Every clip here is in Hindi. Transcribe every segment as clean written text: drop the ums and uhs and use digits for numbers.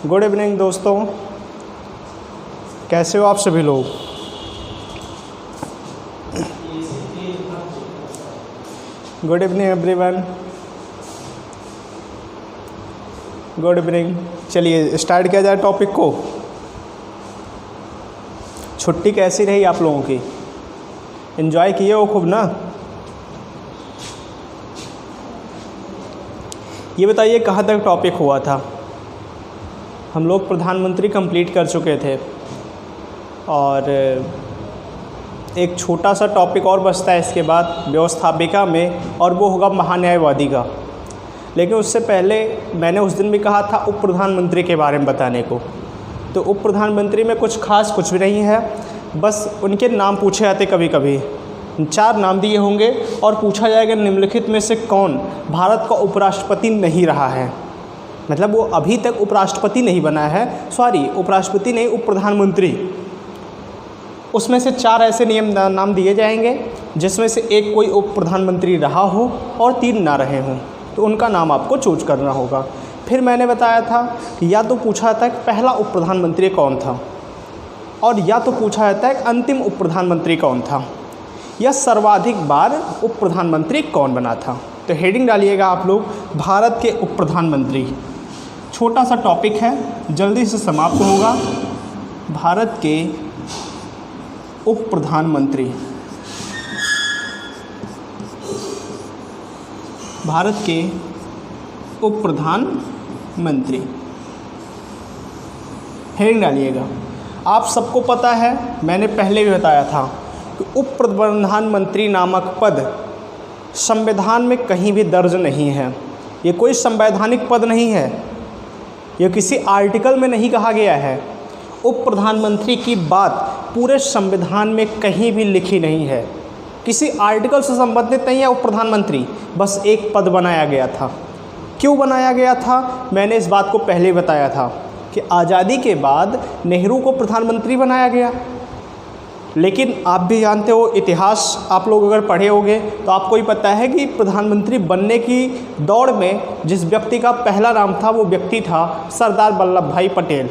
गुड इवनिंग दोस्तों, कैसे हो आप सभी लोग। Good evening everyone, good evening. चलिए स्टार्ट किया जाए टॉपिक को। छुट्टी कैसी रही आप लोगों की? एंजॉय किए हो खूब ना? ये बताइए कहाँ तक टॉपिक हुआ था। हम लोग प्रधानमंत्री कंप्लीट कर चुके थे और एक छोटा सा टॉपिक और बचता है इसके बाद व्यवस्थापिका में, और वो होगा महान्यायवादी का। लेकिन उससे पहले मैंने उस दिन भी कहा था उप प्रधानमंत्री के बारे में बताने को। तो उप प्रधानमंत्री में कुछ खास कुछ भी नहीं है, बस उनके नाम पूछे जाते कभी कभी। 4 नाम दिए होंगे और पूछा जाएगा निम्नलिखित में से कौन भारत का उपराष्ट्रपति नहीं रहा है। मतलब वो अभी तक उपराष्ट्रपति नहीं बना है, उपराष्ट्रपति नहीं, उप प्रधानमंत्री। उसमें से 4 ऐसे नाम दिए जाएंगे जिसमें से एक कोई उप प्रधानमंत्री रहा हो और 3 ना रहे हों, तो उनका नाम आपको चूज करना होगा। फिर मैंने बताया था कि या तो पूछा जाता है कि पहला उप प्रधानमंत्री कौन था, और या तो पूछा जाता है कि अंतिम उप प्रधानमंत्री कौन था, या सर्वाधिक बार उप प्रधानमंत्री कौन बना था। तो हेडिंग डालिएगा आप लोग, भारत के उप प्रधानमंत्री। छोटा सा टॉपिक है, जल्दी से समाप्त होगा। भारत के उप प्रधानमंत्री, भारत के उप प्रधानमंत्री, हेडिंग डालिएगा। आप सबको पता है, मैंने पहले भी बताया था कि उप प्रधानमंत्री नामक पद संविधान में कहीं भी दर्ज नहीं है। ये कोई संवैधानिक पद नहीं है, यह किसी आर्टिकल में नहीं कहा गया है। उप प्रधानमंत्री की बात पूरे संविधान में कहीं भी लिखी नहीं है, किसी आर्टिकल से संबंधित नहीं है उप प्रधानमंत्री, बस एक पद बनाया गया था। क्यों बनाया गया था? मैंने इस बात को पहले बताया था कि आज़ादी के बाद नेहरू को प्रधानमंत्री बनाया गया। लेकिन आप भी जानते हो, इतिहास आप लोग अगर पढ़े होंगे तो आपको ही पता है कि प्रधानमंत्री बनने की दौड़ में जिस व्यक्ति का पहला नाम था वो व्यक्ति था सरदार वल्लभ भाई पटेल।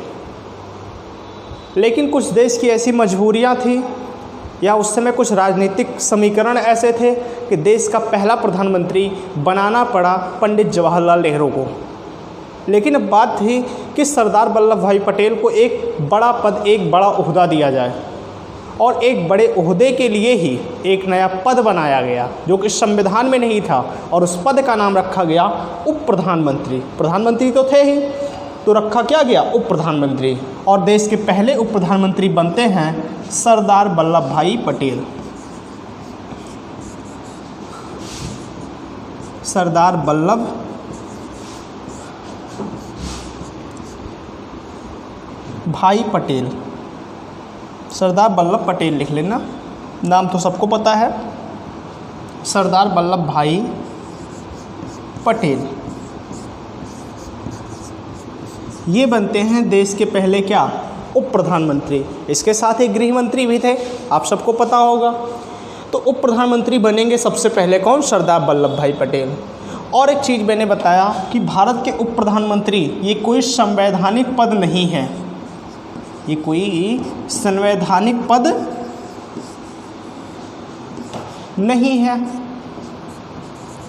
लेकिन कुछ देश की ऐसी मजबूरियां थी या उस समय कुछ राजनीतिक समीकरण ऐसे थे कि देश का पहला प्रधानमंत्री बनाना पड़ा पंडित जवाहरलाल नेहरू को। लेकिन अब बात थी कि सरदार वल्लभ भाई पटेल को एक बड़ा पद, एक बड़ा ओहदा दिया जाए, और एक बड़े ओहदे के लिए ही एक नया पद बनाया गया जो कि संविधान में नहीं था, और उस पद का नाम रखा गया उप प्रधानमंत्री। प्रधानमंत्री तो थे ही, तो रखा क्या गया? उप प्रधानमंत्री। और देश के पहले उप प्रधानमंत्री बनते हैं सरदार वल्लभ भाई पटेल। सरदार वल्लभ भाई पटेल, सरदार वल्लभ पटेल लिख लेना, नाम तो सबको पता है, सरदार वल्लभ भाई पटेल। ये बनते हैं देश के पहले क्या? उप प्रधानमंत्री। इसके साथ ही गृह मंत्री भी थे, आप सबको पता होगा। तो उप प्रधानमंत्री बनेंगे सबसे पहले कौन? सरदार वल्लभ भाई पटेल। और एक चीज़ मैंने बताया कि भारत के उप प्रधानमंत्री ये कोई संवैधानिक पद नहीं है, ये कोई संवैधानिक पद नहीं है।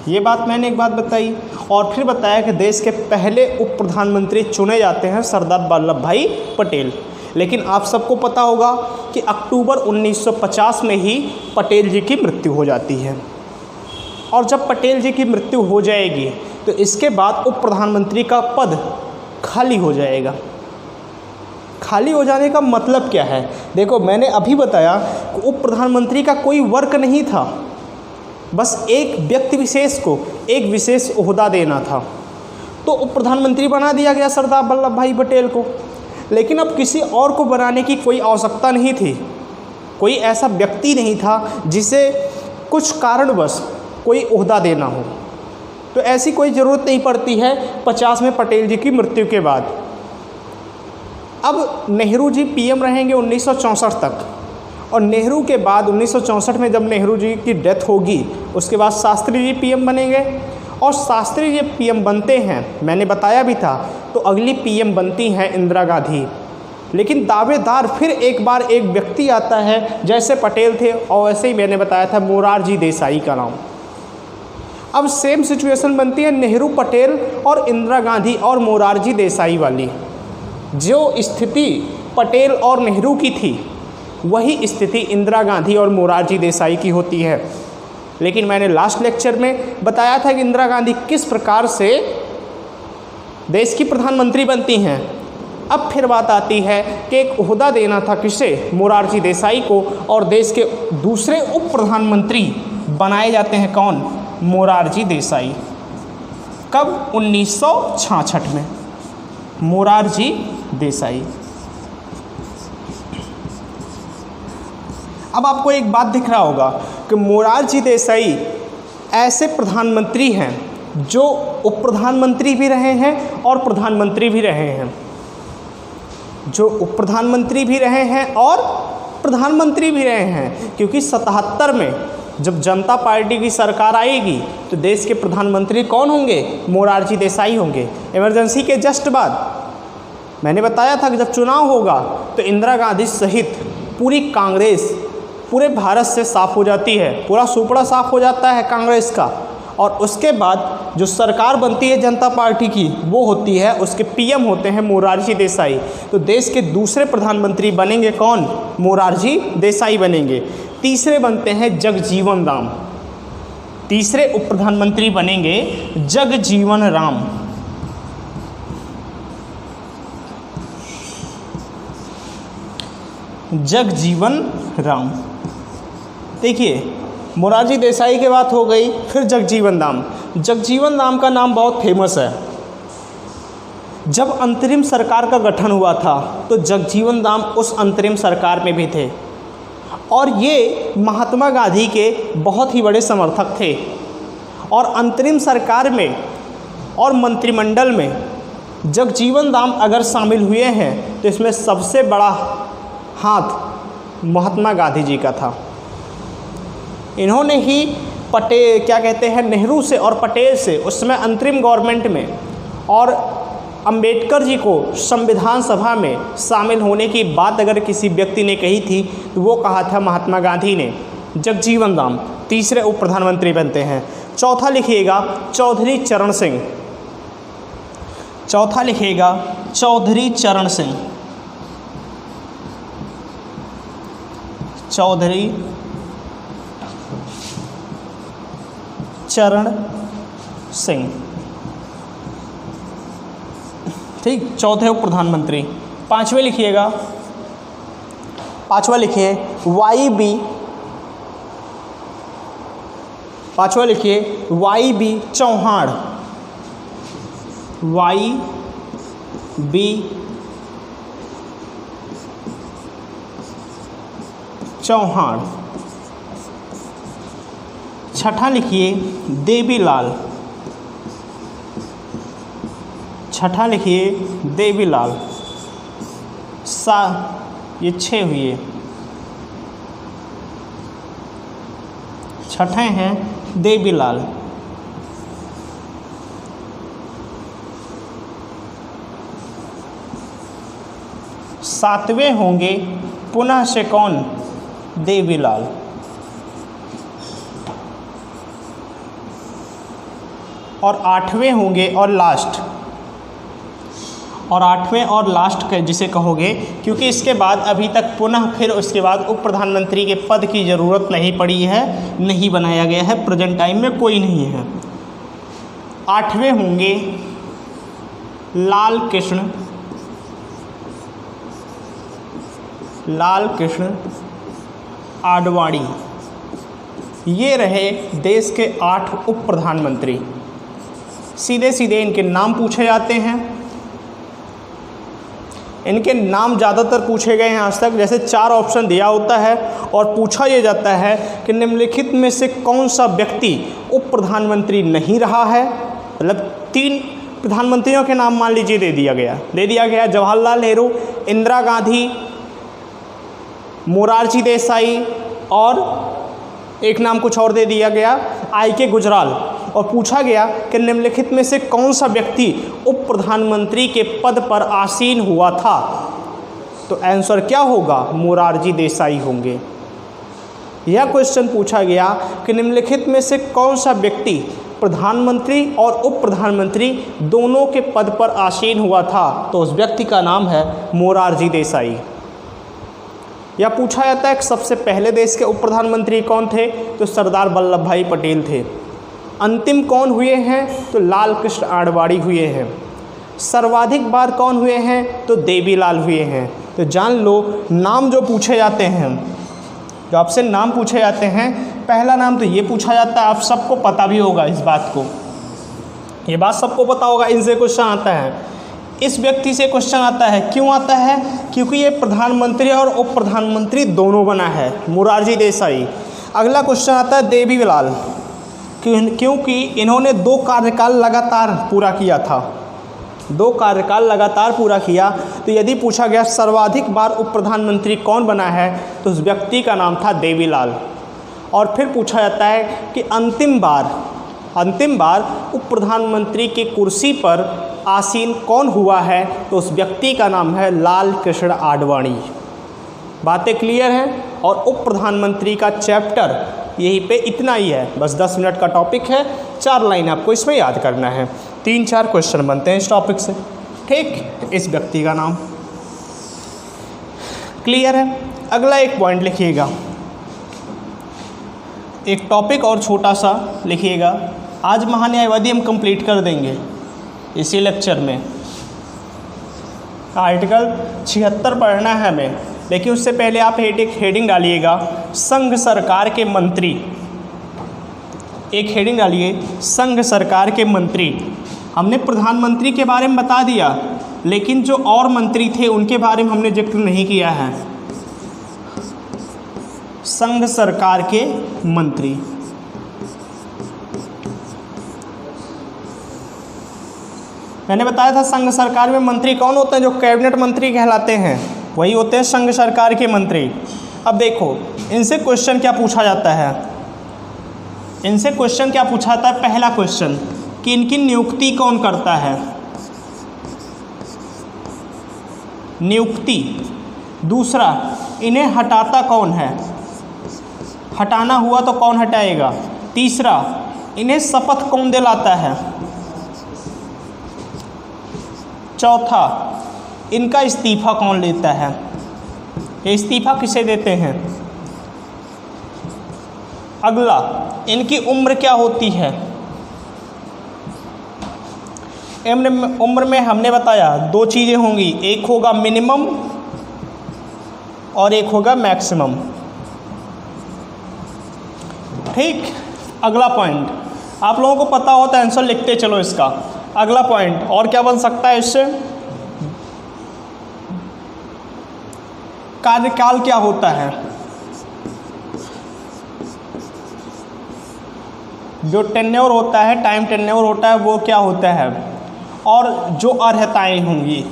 ये बात मैंने एक बात बताई, और फिर बताया कि देश के पहले उप प्रधानमंत्री चुने जाते हैं सरदार वल्लभ भाई पटेल। लेकिन आप सबको पता होगा कि अक्टूबर 1950 में ही पटेल जी की मृत्यु हो जाती है, और जब पटेल जी की मृत्यु हो जाएगी तो इसके बाद उप प्रधानमंत्री का पद खाली हो जाएगा। खाली हो जाने का मतलब क्या है? देखो, मैंने अभी बताया कि उप प्रधानमंत्री का कोई वर्क नहीं था, बस एक व्यक्ति विशेष को एक विशेष ओहदा देना था, तो उप प्रधानमंत्री बना दिया गया सरदार वल्लभ भाई पटेल को। लेकिन अब किसी और को बनाने की कोई आवश्यकता नहीं थी, कोई ऐसा व्यक्ति नहीं था जिसे कुछ कारणवश कोई ओहदा देना हो, तो ऐसी कोई ज़रूरत नहीं पड़ती है 50 में पटेल जी की मृत्यु के बाद। अब नेहरू जी पीएम रहेंगे 1964 तक, और नेहरू के बाद 1964 में जब नेहरू जी की डेथ होगी उसके बाद शास्त्री जी पीएम बनेंगे, और शास्त्री जब पीएम बनते हैं, मैंने बताया भी था, तो अगली पीएम बनती हैं इंदिरा गांधी। लेकिन दावेदार फिर एक बार एक व्यक्ति आता है, जैसे पटेल थे और वैसे ही मैंने बताया था मोरारजी देसाई का नाम। अब सेम सिचुएशन बनती है नेहरू, पटेल और इंदिरा गांधी और मोरारजी देसाई वाली। जो स्थिति पटेल और नेहरू की थी वही स्थिति इंदिरा गांधी और मोरारजी देसाई की होती है। लेकिन मैंने लास्ट लेक्चर में बताया था कि इंदिरा गांधी किस प्रकार से देश की प्रधानमंत्री बनती हैं। अब फिर बात आती है कि एक ओहदा देना था किसे, मोरारजी देसाई को, और देश के दूसरे उप प्रधानमंत्री बनाए जाते हैं कौन, मोरारजी देसाई। कब, 1966 में, मोरारजी देसाई। अब आपको एक बात दिख रहा होगा कि मोरारजी देसाई ऐसे प्रधानमंत्री हैं जो उप प्रधानमंत्री भी रहे हैं और प्रधानमंत्री भी रहे हैं, जो उप प्रधानमंत्री भी रहे हैं और प्रधानमंत्री भी रहे हैं। क्योंकि 77 में जब जनता पार्टी की सरकार आएगी तो देश के प्रधानमंत्री कौन होंगे, मोरारजी देसाई होंगे। इमरजेंसी के जस्ट बाद मैंने बताया था कि जब चुनाव होगा तो इंदिरा गांधी सहित पूरी कांग्रेस पूरे भारत से साफ़ हो जाती है, पूरा सुपड़ा साफ़ हो जाता है कांग्रेस का। और उसके बाद जो सरकार बनती है जनता पार्टी की, वो होती है, उसके पीएम होते हैं मोरारजी देसाई। तो देश के दूसरे प्रधानमंत्री बनेंगे कौन, मोरारजी देसाई बनेंगे। तीसरे बनते हैं जगजीवन राम, तीसरे उप प्रधानमंत्री बनेंगे जगजीवन राम। जगजीवन राम। देखिए, मोरारजी देसाई की बात हो गई, फिर जगजीवन राम। जगजीवन राम का नाम बहुत फेमस है। जब अंतरिम सरकार का गठन हुआ था तो जगजीवन राम उस अंतरिम सरकार में भी थे और ये महात्मा गांधी के बहुत ही बड़े समर्थक थे। और अंतरिम सरकार में और मंत्रिमंडल में जगजीवन राम अगर शामिल हुए हैं तो इसमें सबसे बड़ा हाथ महात्मा गांधी जी का था। इन्होंने ही नेहरू से और पटेल से उस समय अंतरिम गवर्नमेंट में और अंबेडकर जी को संविधान सभा में शामिल होने की बात अगर किसी व्यक्ति ने कही थी तो वो कहा था महात्मा गांधी ने। जगजीवन राम तीसरे उप प्रधानमंत्री बनते हैं। चौथा लिखिएगा चौधरी चरण सिंह। चौथा लिखिएगा चौधरी चरण सिंह। चौधरी चरण सिंह, ठीक, चौथे उप प्रधानमंत्री। पांचवें लिखिएगा, पांचवा लिखिए YB, पांचवा लिखिए YB चौहान। YB चौहान। छठा लिखिए देवीलाल। छठा लिखिए देवीलाल। ये 6 हुए, छठे हैं देवीलाल। सातवें होंगे पुनः से कौन, देवीलाल। और आठवें होंगे और लास्ट, और आठवें और लास्ट के जिसे कहोगे, क्योंकि इसके बाद अभी तक पुनः फिर उसके बाद उप प्रधानमंत्री के पद की ज़रूरत नहीं पड़ी है, नहीं बनाया गया है, प्रेजेंट टाइम में कोई नहीं है। आठवें होंगे लाल कृष्ण आडवाणी। ये रहे देश के 8 उप प्रधानमंत्री। सीधे सीधे इनके नाम पूछे जाते हैं। इनके नाम ज़्यादातर पूछे गए हैं आज तक, जैसे 4 ऑप्शन दिया होता है और पूछा ये जाता है कि निम्नलिखित में से कौन सा व्यक्ति उप प्रधानमंत्री नहीं रहा है। मतलब 3 प्रधानमंत्रियों के नाम मान लीजिए दे दिया गया जवाहरलाल नेहरू, इंदिरा गांधी, मोरारजी देसाई और एक नाम कुछ और दे दिया गया, IK गुजराल। और पूछा गया कि निम्नलिखित में से कौन सा व्यक्ति उप प्रधानमंत्री के पद पर आसीन हुआ था, तो आंसर क्या होगा, मोरारजी देसाई होंगे। यह क्वेश्चन पूछा गया कि निम्नलिखित में से कौन सा व्यक्ति प्रधानमंत्री और उप प्रधानमंत्री दोनों के पद पर आसीन हुआ था, तो उस व्यक्ति का नाम है मोरारजी देसाई। यह पूछा जाता है कि सबसे पहले देश के उप प्रधानमंत्री कौन थे, तो सरदार वल्लभ भाई पटेल थे। अंतिम कौन हुए हैं, तो लाल कृष्ण आडवाणी हुए हैं। सर्वाधिक बार कौन हुए हैं, तो देवीलाल हुए हैं। तो जान लो, नाम जो पूछे जाते हैं, जो आपसे नाम पूछे जाते हैं, पहला नाम तो ये पूछा जाता है, आप सबको पता भी होगा इस बात को, ये बात सबको पता होगा, इनसे क्वेश्चन आता है, इस व्यक्ति से क्वेश्चन आता है। क्यों आता है, क्योंकि ये प्रधानमंत्री और उप प्रधानमंत्री दोनों बना है, मोरारजी देसाई। अगला क्वेश्चन आता है देवीलाल, क्योंकि इन्होंने 2 कार्यकाल लगातार पूरा किया था, 2 कार्यकाल लगातार पूरा किया। तो यदि पूछा गया सर्वाधिक बार उप प्रधानमंत्री कौन बना है, तो उस व्यक्ति का नाम था देवीलाल। और फिर पूछा जाता है कि अंतिम बार उप प्रधानमंत्री की कुर्सी पर आसीन कौन हुआ है, तो उस व्यक्ति का नाम है लाल कृष्ण आडवाणी। बातें क्लियर हैं। और उप प्रधानमंत्री का चैप्टर यहीं पे इतना ही है, बस 10 मिनट का टॉपिक है, 4 लाइन आपको इसमें याद करना है, 3-4 क्वेश्चन बनते हैं इस टॉपिक से। ठीक, इस व्यक्ति का नाम क्लियर है। अगला एक पॉइंट लिखिएगा, एक टॉपिक और छोटा सा लिखिएगा। आज महान्यायवादी हम कंप्लीट कर देंगे इसी लेक्चर में। आर्टिकल 76 पढ़ना है हमें, लेकिन उससे पहले आप हेडिंग डालिएगा, संघ सरकार के मंत्री। एक हेडिंग डालिए, संघ सरकार के मंत्री। हमने प्रधानमंत्री के बारे में बता दिया, लेकिन जो और मंत्री थे उनके बारे में हमने जिक्र नहीं किया है। संघ सरकार के मंत्री, मैंने बताया था संघ सरकार में मंत्री कौन होते हैं, जो कैबिनेट मंत्री कहलाते हैं, वही होते हैं संघ सरकार के मंत्री। अब देखो, इनसे क्वेश्चन क्या पूछा जाता है, इनसे क्वेश्चन क्या पूछा जाता है। पहला क्वेश्चन कि इनकी नियुक्ति कौन करता है, नियुक्ति। दूसरा, इन्हें हटाता कौन है, हटाना हुआ तो कौन हटाएगा। तीसरा, इन्हें शपथ कौन दिलाता है। चौथा, इनका इस्तीफा कौन लेता है, ये इस्तीफा किसे देते हैं। अगला, इनकी उम्र क्या होती है। उम्र में हमने बताया 2 चीज़ें होंगी, एक होगा मिनिमम और एक होगा मैक्सिमम। ठीक, अगला पॉइंट आप लोगों को पता हो तो आंसर लिखते चलो इसका। अगला पॉइंट और क्या बन सकता है इससे, कार्यकाल क्या होता है, जो टेन्योर होता है, टाइम टेन्योर होता है, वो क्या होता है, और जो अर्हताएं होंगी।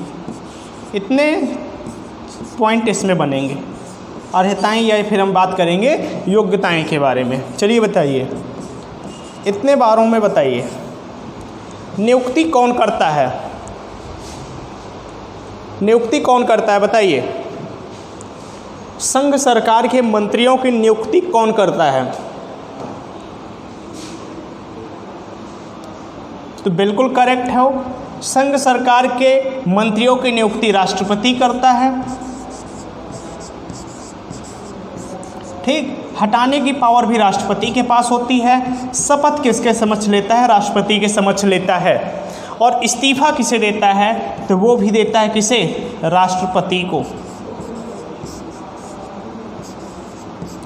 इतने पॉइंट इसमें बनेंगे, अर्हताएं, या फिर हम बात करेंगे योग्यताएं के बारे में। चलिए बताइए, इतने बारों में बताइए, नियुक्ति कौन करता है, नियुक्ति कौन करता है बताइए। संघ सरकार के मंत्रियों की नियुक्ति कौन करता है, तो बिल्कुल करेक्ट है, संघ सरकार के मंत्रियों की नियुक्ति राष्ट्रपति करता है। ठीक, हटाने की पावर भी राष्ट्रपति के पास होती है। शपथ किसके समक्ष लेता है, राष्ट्रपति के समक्ष लेता है। और इस्तीफा किसे देता है, तो वो भी देता है किसे, राष्ट्रपति को।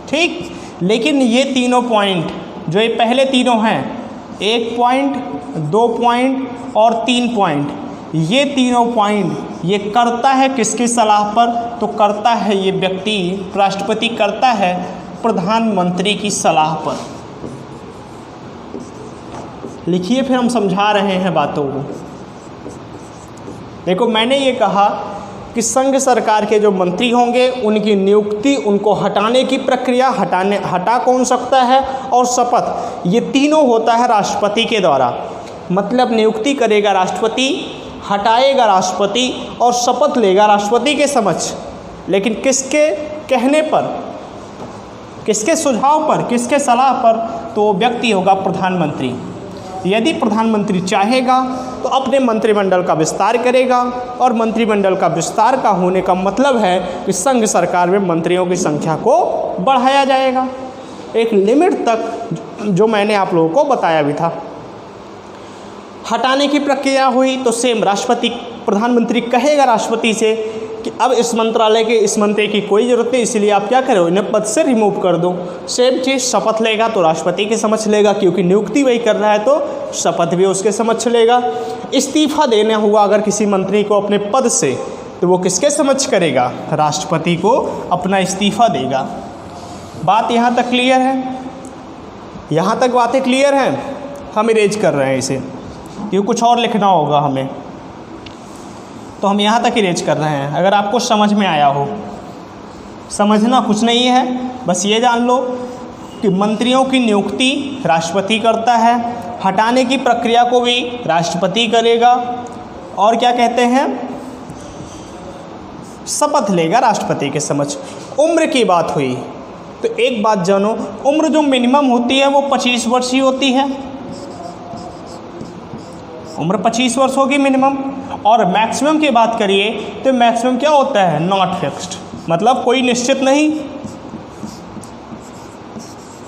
ठीक, लेकिन ये तीनों पॉइंट, जो ये पहले तीनों हैं, 1 पॉइंट, 2 पॉइंट और 3 पॉइंट, ये तीनों पॉइंट ये करता है किसकी सलाह पर, तो करता है ये व्यक्ति, राष्ट्रपति करता है प्रधानमंत्री की सलाह पर। लिखिए, फिर हम समझा रहे हैं बातों को। देखो, मैंने ये कहा कि संघ सरकार के जो मंत्री होंगे उनकी नियुक्ति, उनको हटाने की प्रक्रिया, हटा कौन सकता है, और शपथ, ये तीनों होता है राष्ट्रपति के द्वारा। मतलब नियुक्ति करेगा राष्ट्रपति, हटाएगा राष्ट्रपति और शपथ लेगा राष्ट्रपति के समक्ष। लेकिन किसके कहने पर, किसके सुझाव पर, किसके सलाह पर? तो वो व्यक्ति होगा प्रधानमंत्री। यदि प्रधानमंत्री चाहेगा तो अपने मंत्रिमंडल का विस्तार करेगा, और मंत्रिमंडल का विस्तार का होने का मतलब है कि संघ सरकार में मंत्रियों की संख्या को बढ़ाया जाएगा एक लिमिट तक, जो मैंने आप लोगों को बताया भी था। हटाने की प्रक्रिया हुई तो सेम राष्ट्रपति, प्रधानमंत्री कहेगा राष्ट्रपति से कि अब इस मंत्रालय के इस मंत्री की कोई ज़रूरत नहीं, इसलिए आप क्या करो, इन्हें पद से रिमूव कर दो। सेम चीज़ शपथ लेगा तो राष्ट्रपति के समक्ष लेगा, क्योंकि नियुक्ति वही कर रहा है तो शपथ भी उसके समक्ष लेगा। इस्तीफा देना हुआ अगर किसी मंत्री को अपने पद से, तो वो किसके समक्ष करेगा? राष्ट्रपति को अपना इस्तीफा देगा। बात यहाँ तक क्लियर है? यहाँ तक बातें क्लियर हैं? हम इरेज कर रहे हैं इसे, क्योंकि कुछ और लिखना होगा हमें, तो हम यहाँ तक इरेज कर रहे हैं। अगर आपको समझ में आया हो, समझना कुछ नहीं है, बस ये जान लो कि मंत्रियों की नियुक्ति राष्ट्रपति करता है, हटाने की प्रक्रिया को भी राष्ट्रपति करेगा, और क्या कहते हैं, शपथ लेगा राष्ट्रपति के समक्ष। उम्र की बात हुई तो एक बात जानो, उम्र जो मिनिमम होती है वो 25 वर्ष ही होती है। उम्र 25 वर्ष होगी मिनिमम। और मैक्सिमम की बात करिए तो मैक्सिमम क्या होता है? नॉट फिक्स्ड, मतलब कोई निश्चित नहीं।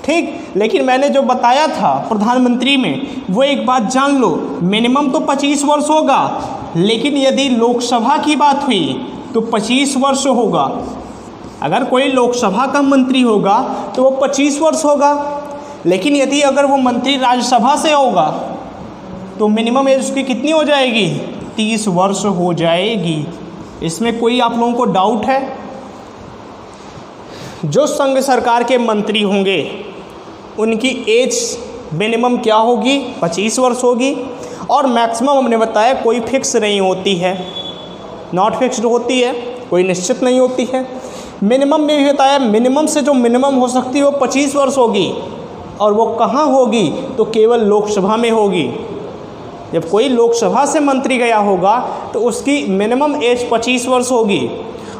ठीक, लेकिन मैंने जो बताया था प्रधानमंत्री में, वो एक बात जान लो, मिनिमम तो 25 वर्ष होगा, लेकिन यदि लोकसभा की बात हुई तो 25 वर्ष होगा। अगर कोई लोकसभा का मंत्री होगा तो वो 25 वर्ष होगा, लेकिन यदि अगर वो मंत्री राज्यसभा से होगा तो मिनिमम एज उसकी कितनी हो जाएगी? 30 वर्ष हो जाएगी। इसमें कोई आप लोगों को डाउट है? जो संघ सरकार के मंत्री होंगे उनकी एज मिनिमम क्या होगी? 25 वर्ष होगी। और मैक्सिमम हमने बताया कोई फिक्स नहीं होती है, नॉट फिक्स्ड होती है, कोई निश्चित नहीं होती है। मिनिमम में भी बताया, मिनिमम से जो मिनिमम हो सकती है वो 25 वर्ष होगी, और वो कहाँ होगी? तो केवल लोकसभा में होगी। जब कोई लोकसभा से मंत्री गया होगा तो उसकी मिनिमम एज 25 वर्ष होगी,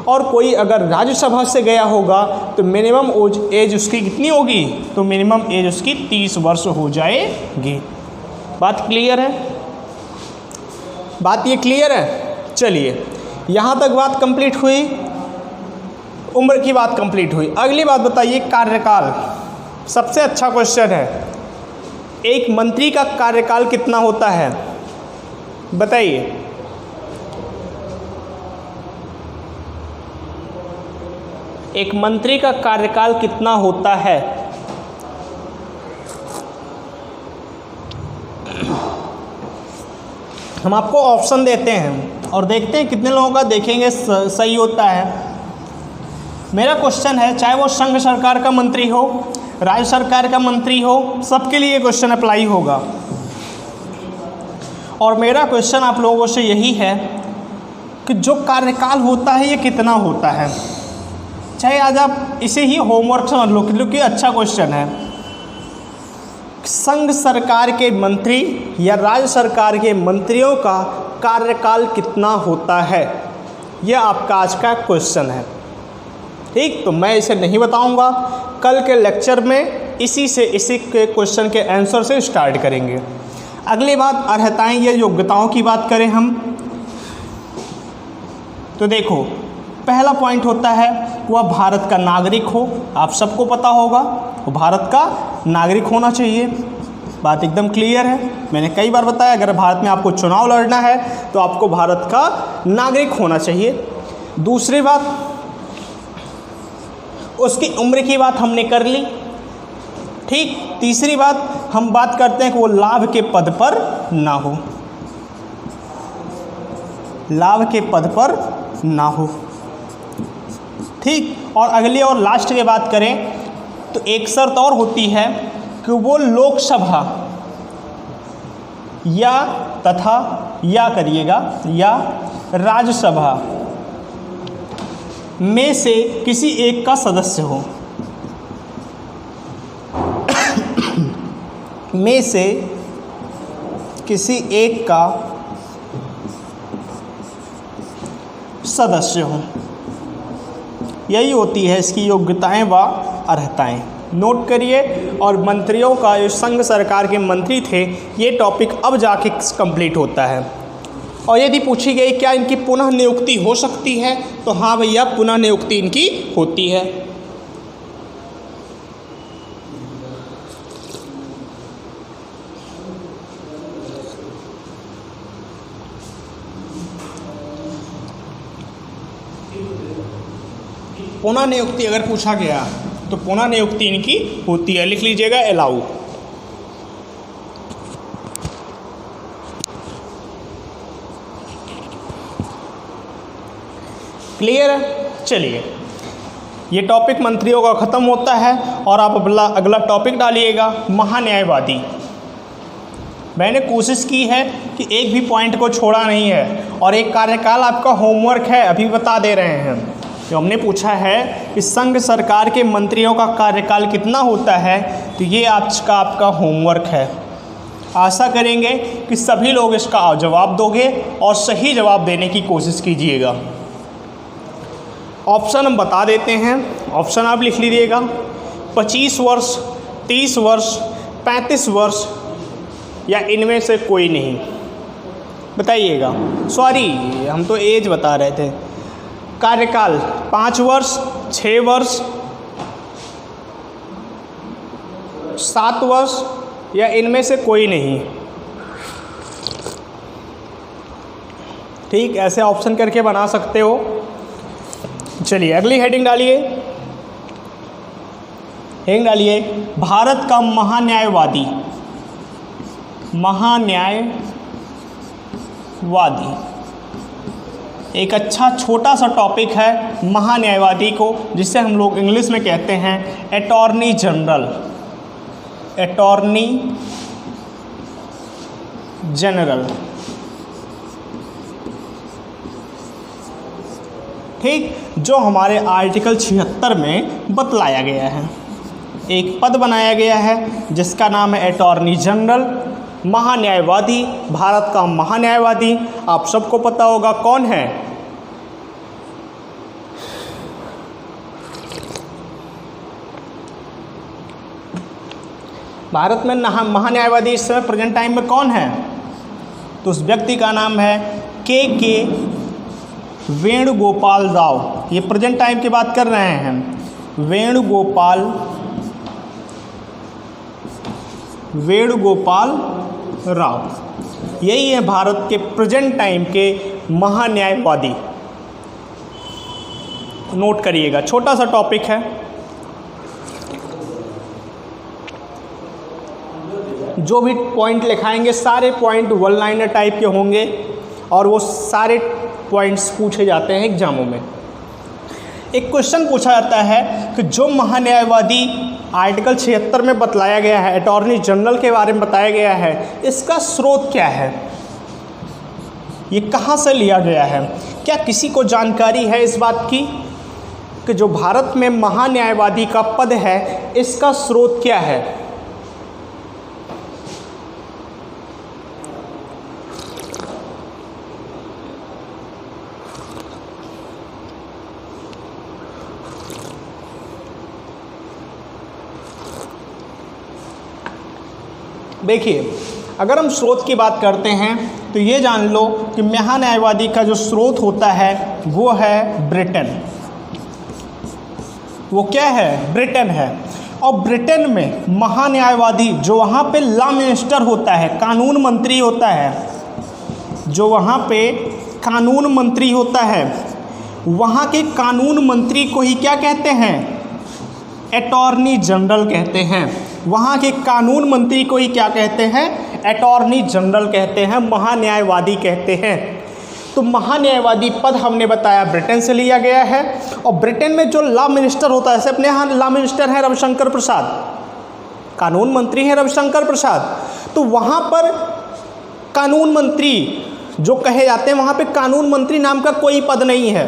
और कोई अगर राज्यसभा से गया होगा तो मिनिमम एज उसकी कितनी होगी? तो मिनिमम एज उसकी 30 वर्ष हो जाएगी। बात क्लियर है? बात ये क्लियर है? चलिए, यहाँ तक बात कंप्लीट हुई, उम्र की बात कंप्लीट हुई। अगली बात बताइए, कार्यकाल। सबसे अच्छा क्वेश्चन है, एक मंत्री का कार्यकाल कितना होता है? बताइए। एक मंत्री का कार्यकाल कितना होता है? हम आपको ऑप्शन देते हैं और देखते हैं कितने लोगों का देखेंगे सही होता है। मेरा क्वेश्चन है, चाहे वो संघ सरकार का मंत्री हो, राज्य सरकार का मंत्री हो, सबके लिए क्वेश्चन अप्लाई होगा। और मेरा क्वेश्चन आप लोगों से यही है कि जो कार्यकाल होता है ये कितना होता है। चाहे आज आप इसे ही होमवर्क समझ लो, क्योंकि अच्छा क्वेश्चन है। संघ सरकार के मंत्री या राज्य सरकार के मंत्रियों का कार्यकाल कितना होता है, यह आपका आज का क्वेश्चन है। ठीक, तो मैं इसे नहीं बताऊंगा, कल के लेक्चर में इसी के क्वेश्चन के आंसर से स्टार्ट करेंगे। अगली बात, अर्हताएं या योग्यताओं की बात करें हम, तो देखो पहला पॉइंट होता है वह भारत का नागरिक हो। आप सबको पता होगा वो भारत का नागरिक होना चाहिए, बात एकदम क्लियर है। मैंने कई बार बताया, अगर भारत में आपको चुनाव लड़ना है तो आपको भारत का नागरिक होना चाहिए। दूसरी बात, उसकी उम्र की बात हमने कर ली। ठीक, तीसरी बात हम बात करते हैं कि वो लाभ के पद पर ना हो, लाभ के पद पर ना हो। ठीक, और अगली और लास्ट की बात करें तो एक शर्त और होती है कि वो लोकसभा या तथा या करिएगा या राज्यसभा में से किसी एक का सदस्य हो, में से किसी एक का सदस्य हो। यही होती है इसकी योग्यताएं व अर्हताएं। नोट करिए। और मंत्रियों का, जो संघ सरकार के मंत्री थे, ये टॉपिक अब जाके कंप्लीट होता है। और यदि पूछी गई क्या इनकी पुनः नियुक्ति हो सकती है, तो हाँ भैया, पुनः नियुक्ति इनकी होती है। पुनः नियुक्ति अगर पूछा गया तो पुनः नियुक्ति इनकी होती है। लिख लीजिएगा अलाउ। क्लियर है? चलिए, ये टॉपिक मंत्रियों का ख़त्म होता है और आप अगला टॉपिक डालिएगा, महान्यायवादी। मैंने कोशिश की है कि एक भी पॉइंट को छोड़ा नहीं है, और एक कार्यकाल आपका होमवर्क है, अभी बता दे रहे हैं। जो हमने पूछा है कि संघ सरकार के मंत्रियों का कार्यकाल कितना होता है, तो ये आज का आपका होमवर्क है। आशा करेंगे कि सभी लोग इसका जवाब दोगे और सही जवाब देने की कोशिश कीजिएगा। ऑप्शन हम बता देते हैं, ऑप्शन आप लिख लीजिएगा। 25 वर्ष, 30 वर्ष, 35 वर्ष या इनमें से कोई नहीं। बताइएगा। सॉरी, हम तो एज बता रहे थे। कार्यकाल 5 वर्ष, 6 वर्ष, 7 वर्ष या इनमें से कोई नहीं। ठीक, ऐसे ऑप्शन करके बना सकते हो। चलिए अगली हेडिंग डालिए। हेडिंग डालिए, भारत का महान्यायवादी। महान्यायवादी एक अच्छा छोटा सा टॉपिक है महान्यायवादी को, जिसे हम लोग इंग्लिश में कहते हैं अटॉर्नी जनरल। Attorney general. ठीक, जो हमारे आर्टिकल 76 में बतलाया गया है। एक पद बनाया गया है जिसका नाम है अटॉर्नी जनरल, महान्यायवादी। भारत का महान्यायवादी आप सबको पता होगा कौन है। भारत में महान्यायवादी इस समय प्रेजेंट टाइम में कौन है, तो उस व्यक्ति का नाम है के वेणुगोपाल राव। ये प्रेजेंट टाइम की बात कर रहे हैं। वेणुगोपाल राव, यही है भारत के प्रेजेंट टाइम के महान्यायवादी। नोट करिएगा, छोटा सा टॉपिक है। जो भी पॉइंट लिखाएंगे सारे पॉइंट वन लाइनर टाइप के होंगे, और वो सारे पॉइंट्स पूछे जाते हैं एग्जामों में। एक क्वेश्चन पूछा जाता है कि जो महान्यायवादी आर्टिकल 76 में बतलाया गया है, अटॉर्नी जनरल के बारे में बताया गया है, इसका स्रोत क्या है, ये कहाँ से लिया गया है। क्या किसी को जानकारी है इस बात की कि जो भारत में महान्यायवादी का पद है, इसका स्रोत क्या है? देखिए, अगर हम स्रोत की बात करते हैं तो ये जान लो कि महान्यायवादी का जो स्रोत होता है वो है ब्रिटेन। वो क्या है? ब्रिटेन है। और ब्रिटेन में महान्यायवादी जो वहाँ पे लॉ मिनिस्टर होता है, कानून मंत्री होता है, जो वहाँ पे कानून मंत्री होता है, वहाँ के कानून मंत्री को ही क्या कहते हैं? अटॉर्नी जनरल कहते हैं। वहाँ के कानून मंत्री को ही क्या कहते हैं? अटॉर्नी जनरल कहते हैं, महान्यायवादी कहते हैं। तो महान्यायवादी पद हमने बताया ब्रिटेन से लिया गया है। और ब्रिटेन में जो लॉ मिनिस्टर होता है, जैसे अपने यहाँ लॉ मिनिस्टर है रविशंकर प्रसाद, कानून मंत्री हैं रविशंकर प्रसाद, तो वहाँ पर कानून मंत्री जो कहे जाते हैं, वहाँ पे कानून मंत्री नाम का कोई पद नहीं है।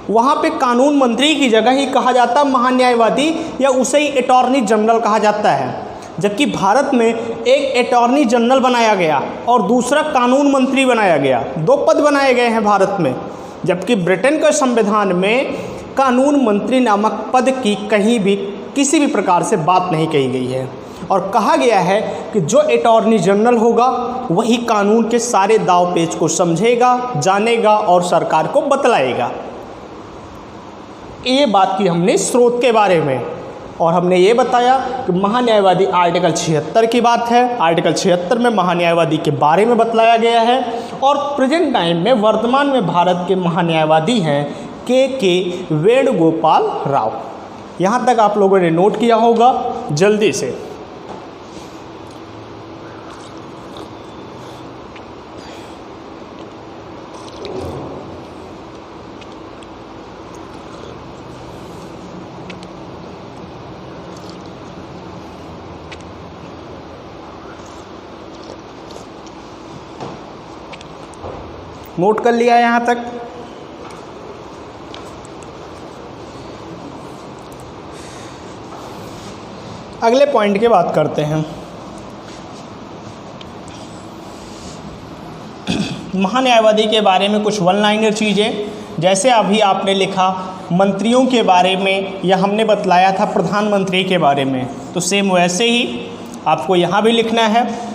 वहाँ पे कानून मंत्री की जगह ही कहा जाता महान्यायवादी या उसे ही अटॉर्नी जनरल कहा जाता है। जबकि भारत में एक अटॉर्नी जनरल बनाया गया और दूसरा कानून मंत्री बनाया गया, 2 पद बनाए गए हैं भारत में। जबकि ब्रिटेन के संविधान में कानून मंत्री नामक पद की कहीं भी किसी भी प्रकार से बात नहीं कही गई है और कहा गया है कि जो अटॉर्नी जनरल होगा वही कानून के सारे दाव पेच को समझेगा, जानेगा और सरकार को बतलाएगा। ये बात की हमने स्रोत के बारे में, और हमने ये बताया कि महान्यायवादी आर्टिकल 76 की बात है। आर्टिकल 76 में महान्यायवादी के बारे में बतलाया गया है और प्रेजेंट टाइम में वर्तमान में भारत के महान्यायवादी हैं के वेणुगोपाल राव। यहाँ तक आप लोगों ने नोट किया होगा। जल्दी से नोट कर लिया यहाँ तक। अगले पॉइंट की बात करते हैं। महान्यायवादी के बारे में कुछ वन लाइनर चीज़ें, जैसे अभी आपने लिखा मंत्रियों के बारे में या हमने बतलाया था प्रधानमंत्री के बारे में, तो सेम वैसे ही आपको यहाँ भी लिखना है।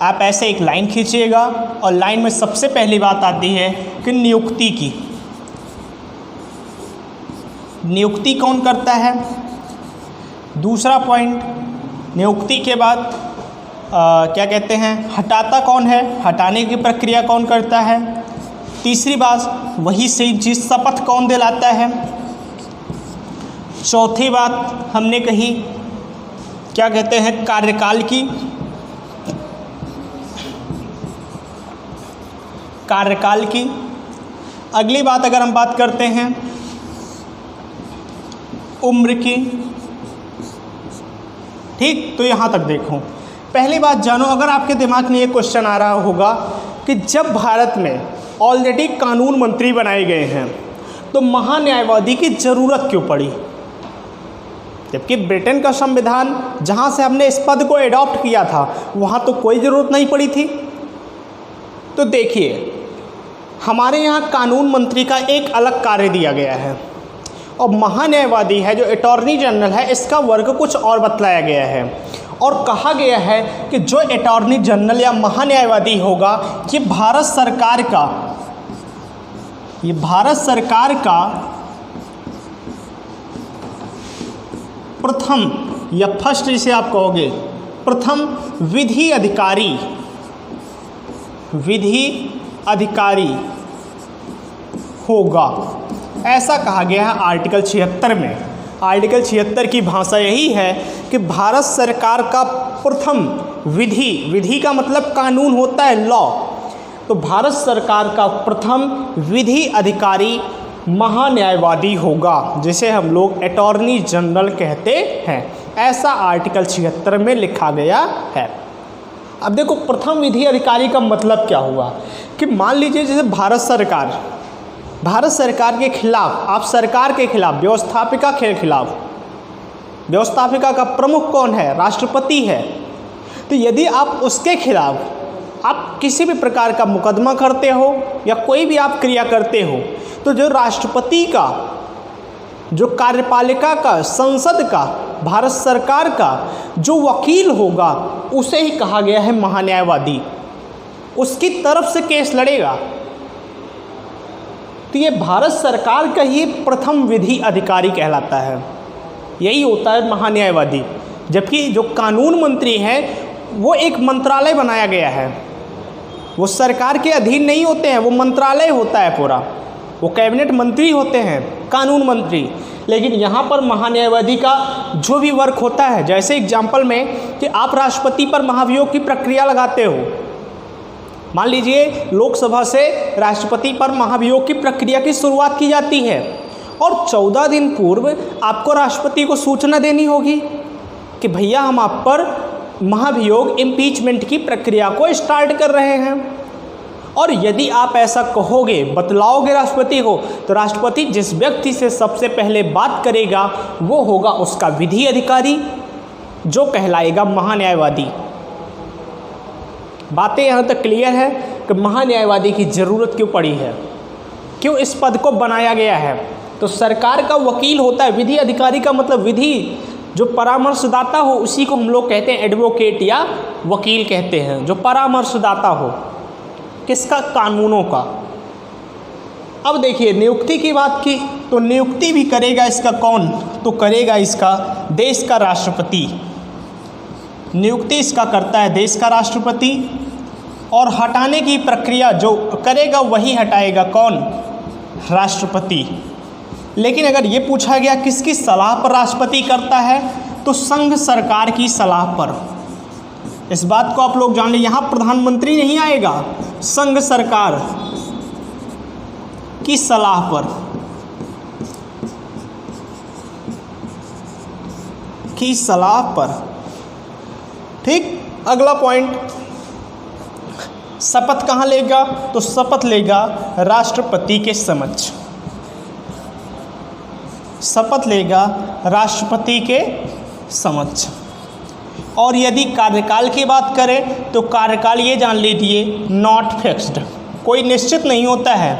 आप ऐसे एक लाइन खींचिएगा और लाइन में सबसे पहली बात आती है कि नियुक्ति की। नियुक्ति कौन करता है? दूसरा पॉइंट, नियुक्ति के बाद क्या कहते हैं, हटाता कौन है, हटाने की प्रक्रिया कौन करता है। तीसरी बात, वही सेम चीज़ शपथ कौन दिलाता है। चौथी बात हमने कही क्या कहते हैं, कार्यकाल की। कार्यकाल की अगली बात अगर हम बात करते हैं उम्र की। ठीक, तो यहाँ तक देखो। पहली बात जानो, अगर आपके दिमाग में ये क्वेश्चन आ रहा होगा कि जब भारत में ऑलरेडी कानून मंत्री बनाए गए हैं तो महान्यायवादी की ज़रूरत क्यों पड़ी, जबकि ब्रिटेन का संविधान जहाँ से हमने इस पद को एडॉप्ट किया था वहाँ तो कोई ज़रूरत नहीं पड़ी थी। तो देखिए, हमारे यहाँ कानून मंत्री का एक अलग कार्य दिया गया है और महान्यायवादी है जो अटॉर्नी जनरल है, इसका वर्ग कुछ और बतलाया गया है और कहा गया है कि जो अटॉर्नी जनरल या महान्यायवादी होगा ये भारत सरकार का प्रथम या फर्स्ट, जिसे आप कहोगे प्रथम विधि अधिकारी होगा, ऐसा कहा गया है आर्टिकल 76 में। आर्टिकल 76 की भाषा यही है कि भारत सरकार का प्रथम विधि का मतलब कानून होता है, लॉ। तो भारत सरकार का प्रथम विधि अधिकारी महान्यायवादी होगा, जिसे हम लोग अटॉर्नी जनरल कहते हैं। ऐसा आर्टिकल 76 में लिखा गया है। अब देखो, प्रथम विधि अधिकारी का मतलब क्या हुआ कि मान लीजिए जैसे भारत सरकार के खिलाफ, आप सरकार के खिलाफ, व्यवस्थापिका के खिलाफ, व्यवस्थापिका का प्रमुख कौन है, राष्ट्रपति है। तो यदि आप उसके खिलाफ आप किसी भी प्रकार का मुकदमा करते हो या कोई भी आप क्रिया करते हो, तो जो राष्ट्रपति का, जो कार्यपालिका का, संसद का, भारत सरकार का जो वकील होगा उसे ही कहा गया है महान्यायवादी, उसकी तरफ से केस लड़ेगा। तो ये भारत सरकार का ही प्रथम विधि अधिकारी कहलाता है, यही होता है महान्यायवादी। जबकि जो कानून मंत्री हैं वो एक मंत्रालय बनाया गया है, वो सरकार के अधीन नहीं होते हैं, वो मंत्रालय होता है पूरा, वो कैबिनेट मंत्री होते हैं कानून मंत्री। लेकिन यहाँ पर महान्यायवादी का जो भी वर्क होता है, जैसे एग्जाम्पल में कि आप राष्ट्रपति पर महाभियोग की प्रक्रिया लगाते हो, मान लीजिए लोकसभा से राष्ट्रपति पर महाभियोग की प्रक्रिया की शुरुआत की जाती है और 14 दिन पूर्व आपको राष्ट्रपति को सूचना देनी होगी कि भैया हम आप पर महाभियोग इम्पीचमेंट की प्रक्रिया को स्टार्ट कर रहे हैं। और यदि आप ऐसा कहोगे, बतलाओगे राष्ट्रपति को, तो राष्ट्रपति जिस व्यक्ति से सबसे पहले बात करेगा वो होगा उसका विधि अधिकारी, जो कहलाएगा महान्यायवादी। बातें यहाँ तक क्लियर है कि महान्यायवादी की ज़रूरत क्यों पड़ी है, क्यों इस पद को बनाया गया है। तो सरकार का वकील होता है, विधि अधिकारी का मतलब विधि जो परामर्शदाता हो उसी को हम लोग कहते हैं एडवोकेट या वकील कहते हैं, जो परामर्शदाता हो किसका, कानूनों का। अब देखिए नियुक्ति की बात की तो नियुक्ति भी करेगा इसका कौन, तो करेगा इसका देश का राष्ट्रपति। नियुक्ति इसका करता है देश का राष्ट्रपति, और हटाने की प्रक्रिया जो करेगा वही हटाएगा कौन, राष्ट्रपति। लेकिन अगर ये पूछा गया किसकी सलाह पर राष्ट्रपति करता है, तो संघ सरकार की सलाह पर। इस बात को आप लोग जान लें, यहाँ प्रधानमंत्री नहीं आएगा, संघ सरकार की सलाह पर, की सलाह पर। ठीक, अगला पॉइंट, शपथ कहाँ लेगा, तो शपथ लेगा राष्ट्रपति के समक्ष। शपथ लेगा राष्ट्रपति के समक्ष। और यदि कार्यकाल की बात करें तो कार्यकाल ये जान लीजिए नॉट फिक्स्ड, कोई निश्चित नहीं होता है,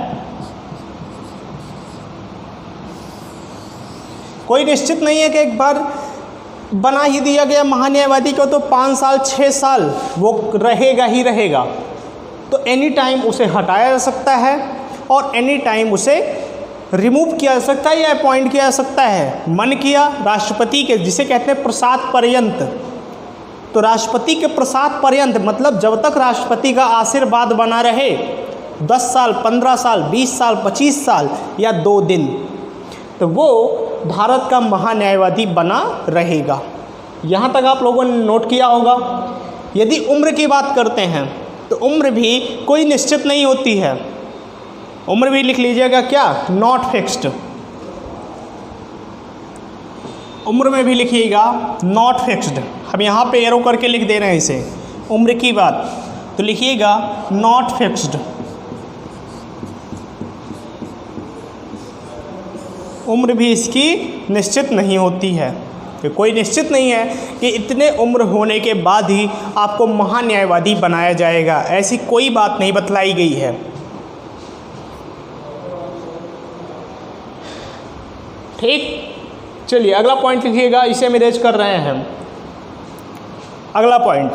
कोई निश्चित नहीं है कि एक बार बना ही दिया गया महान्यायवादी को तो 5 साल 6 साल वो रहेगा ही रहेगा। तो एनी टाइम उसे हटाया जा सकता है और एनी टाइम उसे रिमूव किया जा सकता है या अपॉइंट किया जा सकता है। मन किया राष्ट्रपति के, जिसे कहते हैं प्रसाद पर्यंत, तो राष्ट्रपति के प्रसाद पर्यंत मतलब जब तक राष्ट्रपति का आशीर्वाद बना रहे, 10 साल 15 साल 20 साल 25 साल या 2 दिन, तो वो भारत का महान्यायवादी बना रहेगा। यहाँ तक आप लोगों ने नोट किया होगा। यदि उम्र की बात करते हैं तो उम्र भी कोई निश्चित नहीं होती है, उम्र भी लिख लीजिएगा क्या, नॉट फिक्स्ड। उम्र में भी लिखिएगा नॉट फिक्स्ड। हम यहाँ पे एरो करके लिख दे रहे हैं इसे, उम्र की बात तो लिखिएगा नॉट फिक्स्ड। उम्र भी इसकी निश्चित नहीं होती है, कि कोई निश्चित नहीं है कि इतने उम्र होने के बाद ही आपको महान्यायवादी बनाया जाएगा, ऐसी कोई बात नहीं बतलाई गई है। ठीक, चलिए अगला पॉइंट लिखिएगा, इसे मैनेज कर रहे हैं हम। अगला पॉइंट,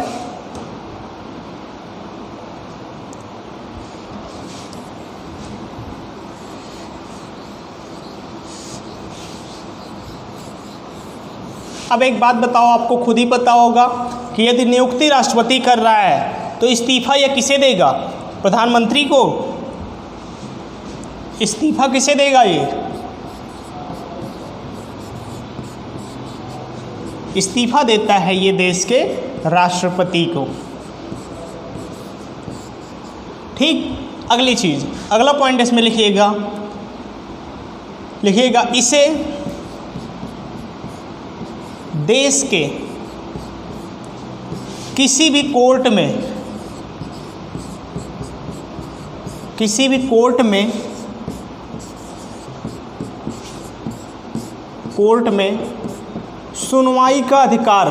अब एक बात बताओ, आपको खुद ही पता होगा कि यदि नियुक्ति राष्ट्रपति कर रहा है तो इस्तीफा यह किसे देगा, प्रधानमंत्री को। इस्तीफा किसे देगा, ये इस्तीफा देता है ये देश के राष्ट्रपति को। ठीक, अगली चीज, अगला पॉइंट इसमें लिखिएगा, लिखिएगा इसे देश के किसी भी कोर्ट में, किसी भी कोर्ट में, कोर्ट में सुनवाई का अधिकार,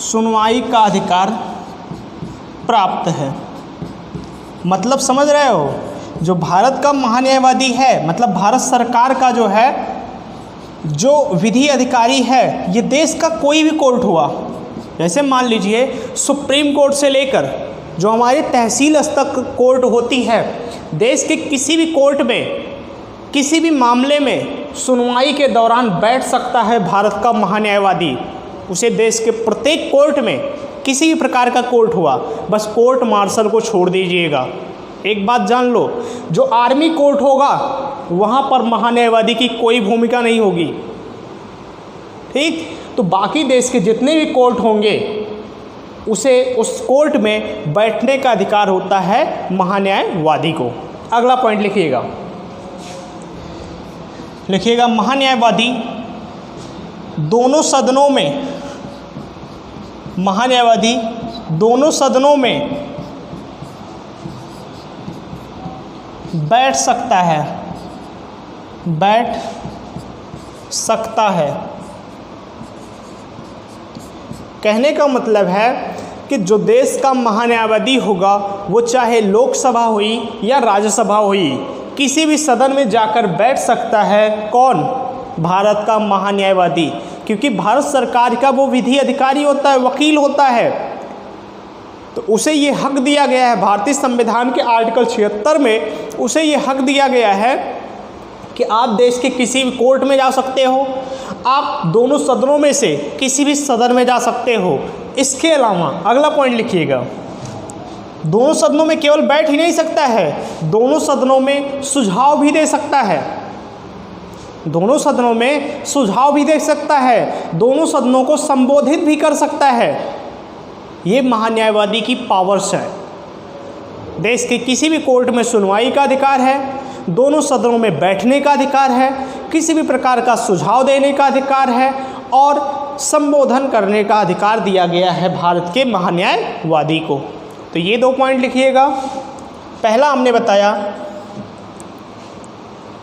सुनवाई का अधिकार प्राप्त है। मतलब समझ रहे हो, जो भारत का महान्यायवादी है, मतलब भारत सरकार का जो है, जो विधि अधिकारी है, ये देश का कोई भी कोर्ट हुआ, जैसे मान लीजिए सुप्रीम कोर्ट से लेकर जो हमारी तहसील स्तर कोर्ट होती है, देश के किसी भी कोर्ट में किसी भी मामले में सुनवाई के दौरान बैठ सकता है भारत का महान्यायवादी। उसे देश के प्रत्येक कोर्ट में, किसी भी प्रकार का कोर्ट हुआ, बस कोर्ट मार्शल को छोड़ दीजिएगा। एक बात जान लो, जो आर्मी कोर्ट होगा वहाँ पर महान्यायवादी की कोई भूमिका नहीं होगी। ठीक, तो बाकी देश के जितने भी कोर्ट होंगे उसे उस कोर्ट में बैठने का अधिकार होता है महान्यायवादी को। अगला पॉइंट लिखिएगा, लिखिएगा महान्यायवादी दोनों सदनों में, महान्यायवादी दोनों सदनों में बैठ सकता है, बैठ सकता है। कहने का मतलब है कि जो देश का महान्यायवादी होगा वो चाहे लोकसभा हुई या राज्यसभा हुई, किसी भी सदन में जाकर बैठ सकता है। कौन? भारत का महान्यायवादी, क्योंकि भारत सरकार का वो विधि अधिकारी होता है, वकील होता है, तो उसे ये हक दिया गया है। भारतीय संविधान के आर्टिकल 76 में उसे ये हक दिया गया है कि आप देश के किसी भी कोर्ट में जा सकते हो, आप दोनों सदनों में से किसी भी सदन में जा सकते हो। इसके अलावा अगला पॉइंट लिखिएगा, दोनों सदनों में केवल बैठ ही नहीं सकता है, दोनों सदनों में सुझाव भी दे सकता है, दोनों सदनों में सुझाव भी दे सकता है, दोनों सदनों को संबोधित भी कर सकता है। ये महान्यायवादी की पावर्स है। देश के किसी भी कोर्ट में सुनवाई का अधिकार है, दोनों सदनों में बैठने का अधिकार है, किसी भी प्रकार का सुझाव देने का अधिकार है और संबोधन करने का अधिकार दिया गया है भारत के महान्यायवादी को। तो ये 2 पॉइंट लिखिएगा। पहला हमने बताया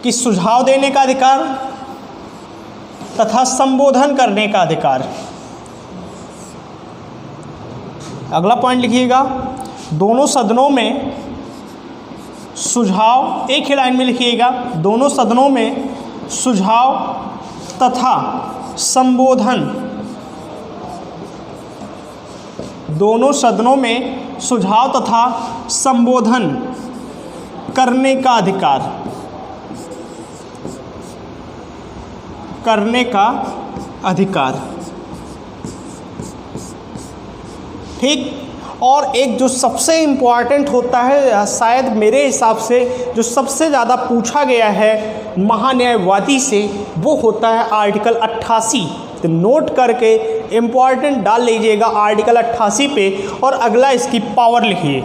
कि सुझाव देने का अधिकार तथा संबोधन करने का अधिकार। अगला पॉइंट लिखिएगा, दोनों सदनों में सुझाव, एक ही लाइन में लिखिएगा, दोनों सदनों में सुझाव तथा संबोधन, दोनों सदनों में सुझाव तथा संबोधन करने का अधिकार, करने का अधिकार। ठीक। और एक जो सबसे इम्पॉर्टेंट होता है, शायद मेरे हिसाब से जो सबसे ज़्यादा पूछा गया है महान्यायवादी से, वो होता है आर्टिकल 88। तो नोट करके इम्पॉर्टेंट डाल लीजिएगा आर्टिकल 88 पे, और अगला इसकी पावर लिखिए।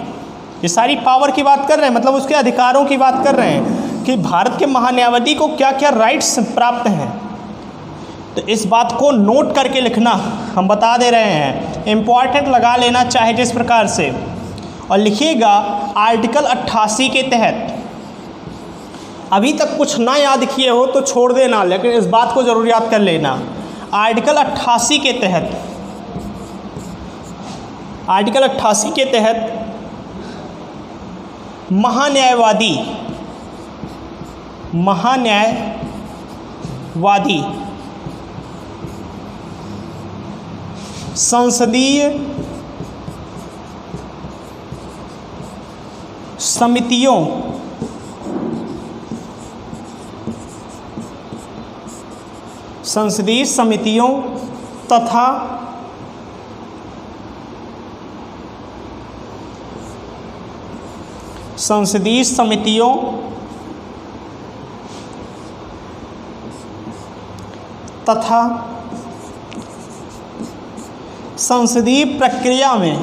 ये सारी पावर की बात कर रहे हैं, मतलब उसके अधिकारों की बात कर रहे हैं कि भारत के महान्यायवादी को क्या क्या राइट्स प्राप्त हैं। तो इस बात को नोट करके लिखना, हम बता दे रहे हैं, इम्पॉर्टेंट लगा लेना चाहे जिस प्रकार से। और लिखिएगा आर्टिकल 88 के तहत, अभी तक कुछ ना याद किए हो तो छोड़ देना, लेकिन इस बात को ज़रूर याद कर लेना। आर्टिकल 88 के तहत, आर्टिकल 88 के तहत महान्यायवादी, महान्यायवादी संसदीय समितियों, संसदीय समितियों तथा संसदीय समितियों तथा संसदीय प्रक्रिया में,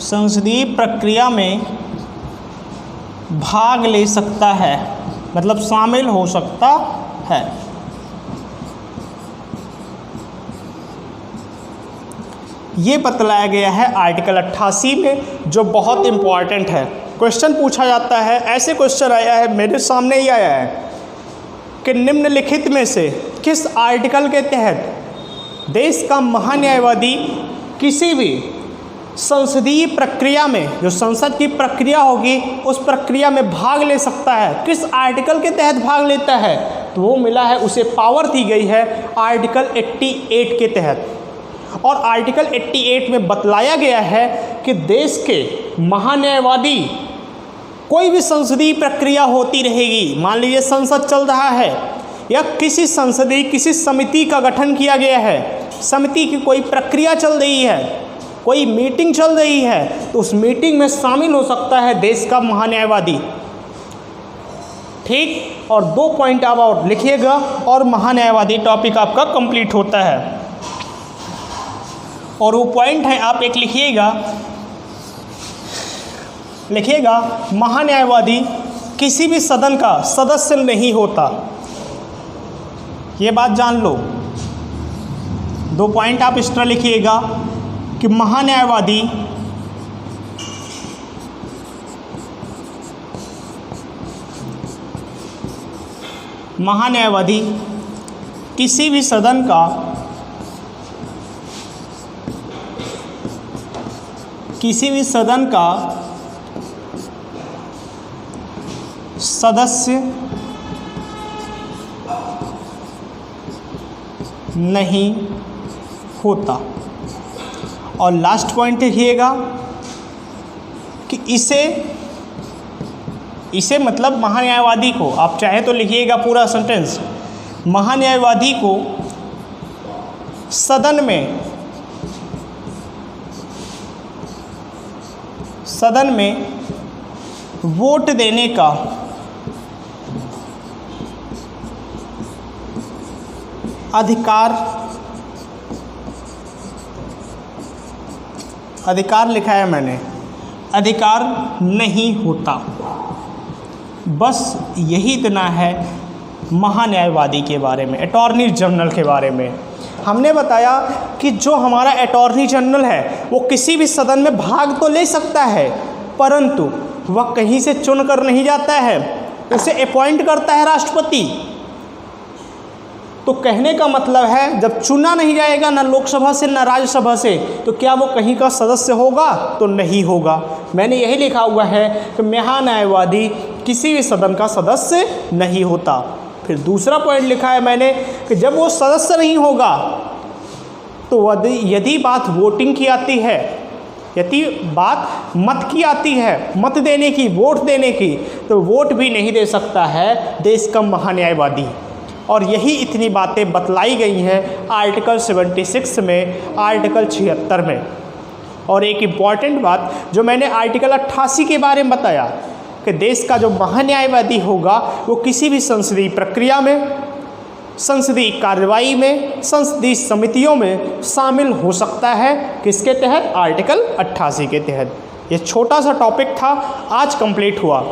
संसदीय प्रक्रिया में भाग ले सकता है, मतलब शामिल हो सकता है। ये बतलाया गया है आर्टिकल 88 में, जो बहुत इम्पॉर्टेंट है। क्वेश्चन पूछा जाता है, ऐसे क्वेश्चन आया है, मेरे सामने ही आया है कि निम्नलिखित में से किस आर्टिकल के तहत देश का महान्यायवादी किसी भी संसदीय प्रक्रिया में, जो संसद की प्रक्रिया होगी उस प्रक्रिया में भाग ले सकता है, किस आर्टिकल के तहत भाग लेता है? तो वो मिला है, उसे पावर दी गई है आर्टिकल 88 के तहत। और आर्टिकल 88 में बतलाया गया है कि देश के महान्यायवादी, कोई भी संसदीय प्रक्रिया होती रहेगी, मान लीजिए संसद चल रहा है या किसी संसदीय किसी समिति का गठन किया गया है, समिति की कोई प्रक्रिया चल रही है, कोई मीटिंग चल रही है, तो उस मीटिंग में शामिल हो सकता है देश का महान्यायवादी। ठीक। और 2 पॉइंट आप और लिखिएगा और महान्यायवादी टॉपिक आपका कंप्लीट होता है। और वो पॉइंट है, आप एक लिखिएगा महान्यायवादी किसी भी सदन का सदस्य नहीं होता। ये बात जान लो, 2 पॉइंट आप इस तरह लिखिएगा कि महान्यायवादी किसी भी सदन का सदस्य नहीं होता। और लास्ट पॉइंट लिखिएगा कि इसे मतलब महान्यायवादी को, आप चाहे तो लिखिएगा पूरा सेंटेंस, महान्यायवादी को सदन में वोट देने का अधिकार लिखा है मैंने, अधिकार नहीं होता। बस यही इतना है महान्यायवादी के बारे में, अटॉर्नी जनरल के बारे में। हमने बताया कि जो हमारा अटॉर्नी जनरल है वो किसी भी सदन में भाग तो ले सकता है, परंतु वह कहीं से चुनकर नहीं जाता है, उसे अपॉइंट करता है राष्ट्रपति। तो कहने का मतलब है जब चुना नहीं जाएगा ना लोकसभा से ना राज्यसभा से, तो क्या वो कहीं का सदस्य होगा? तो नहीं होगा। मैंने यही लिखा हुआ है कि महान्यायवादी किसी भी सदन का सदस्य नहीं होता। फिर दूसरा पॉइंट लिखा है मैंने कि जब वो सदस्य नहीं होगा तो यदि बात वोटिंग की आती है, यदि बात मत की आती है, मत देने की, वोट देने की, तो वोट भी नहीं दे सकता है देश का महान्यायवादी। और यही इतनी बातें बतलाई गई हैं आर्टिकल 76 में, आर्टिकल 76 में। और एक इम्पॉर्टेंट बात जो मैंने आर्टिकल 88 के बारे में बताया कि देश का जो महान्यायवादी होगा वो किसी भी संसदीय प्रक्रिया में, संसदीय कार्रवाई में, संसदीय समितियों में शामिल हो सकता है। किसके तहत? आर्टिकल 88 के तहत। ये छोटा सा टॉपिक था, आज कंप्लीट हुआ।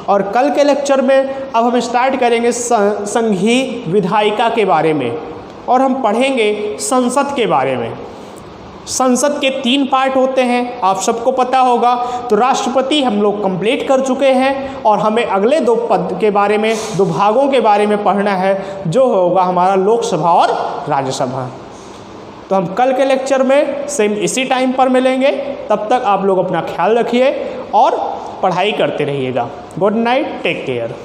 और कल के लेक्चर में अब हम स्टार्ट करेंगे संघीय विधायिका के बारे में, और हम पढ़ेंगे संसद के बारे में। संसद के 3 पार्ट होते हैं, आप सबको पता होगा। तो राष्ट्रपति हम लोग कंप्लीट कर चुके हैं, और हमें अगले 2 पद के बारे में, 2 भागों के बारे में पढ़ना है, जो होगा हमारा लोकसभा और राज्यसभा। तो हम कल के लेक्चर में सेम इसी टाइम पर मिलेंगे। तब तक आप लोग अपना ख्याल रखिए और पढ़ाई करते रहिएगा। Good night, take care.